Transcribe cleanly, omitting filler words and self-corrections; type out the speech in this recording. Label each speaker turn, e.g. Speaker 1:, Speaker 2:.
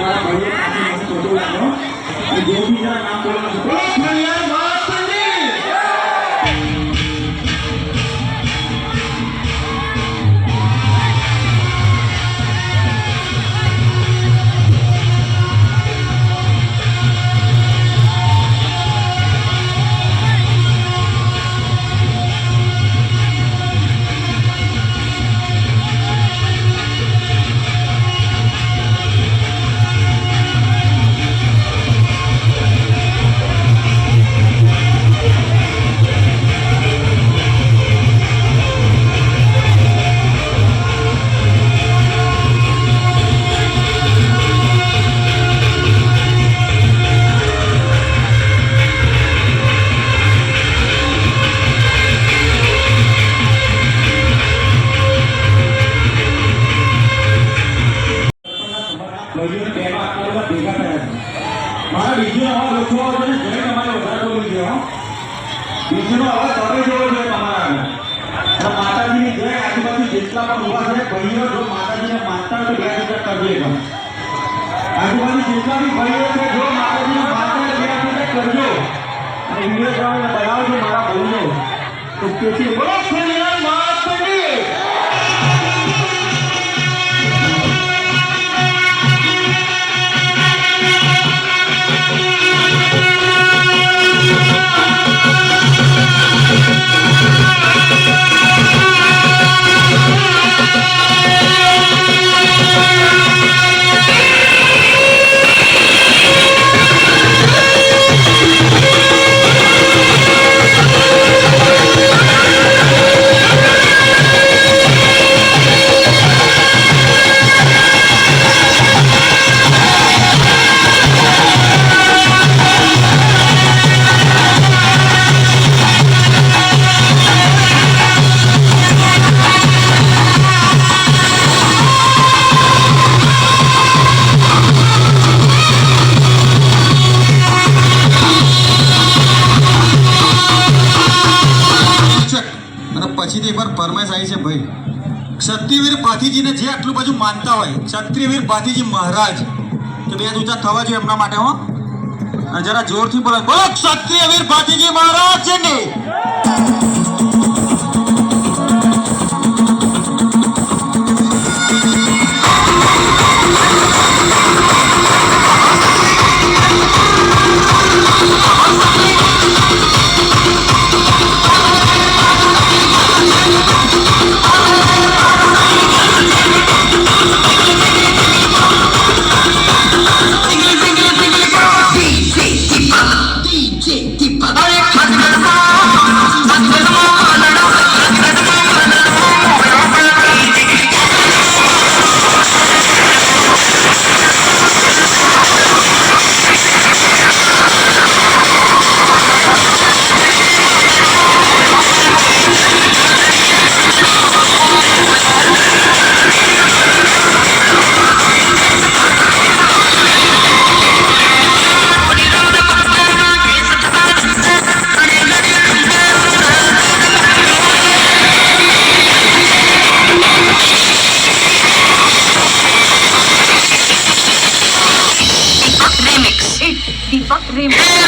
Speaker 1: हमारा भाई आपने फोटो लगाओ और जो भी जरा नाम बोलना મારા બીજો અવાજ ઓછો આવે છે જય તમારે વધારે બોલવું છે બીજોનો અવાજ તમે જોવો જોઈએ તમારા અને માતાજીની જય આજુબાજુ જેટલા પણ ઉભા છે ભાઈઓ જો માતાજીને માનતા હોય તો બે હજાર કરજો પણ આજુબાજુ જેટલા બી ભાઈઓ છે જો માતાજીને માનતા હોય બે હજાર કરજો અને ઇંગ્લિશ વાળાને બનાવજો મારા બોલજો તો તેથી બોલો ખોલિયા માતાજી પછીથી એકવાર ફરમાઈશ આવી છે ભાઈ ક્ષત્રિયવીર ભાથીજીને જે આટલું બધું માનતા હોય ક્ષત્રિયવીર ભાથીજી મહારાજ તો બે ઊંચા થવા જોઈએ એમના માટે હો અને જરા જોરથી બોલો બોલો ક્ષત્રિયવીર ભાથીજી મહારાજ ને
Speaker 2: Deepak Remix.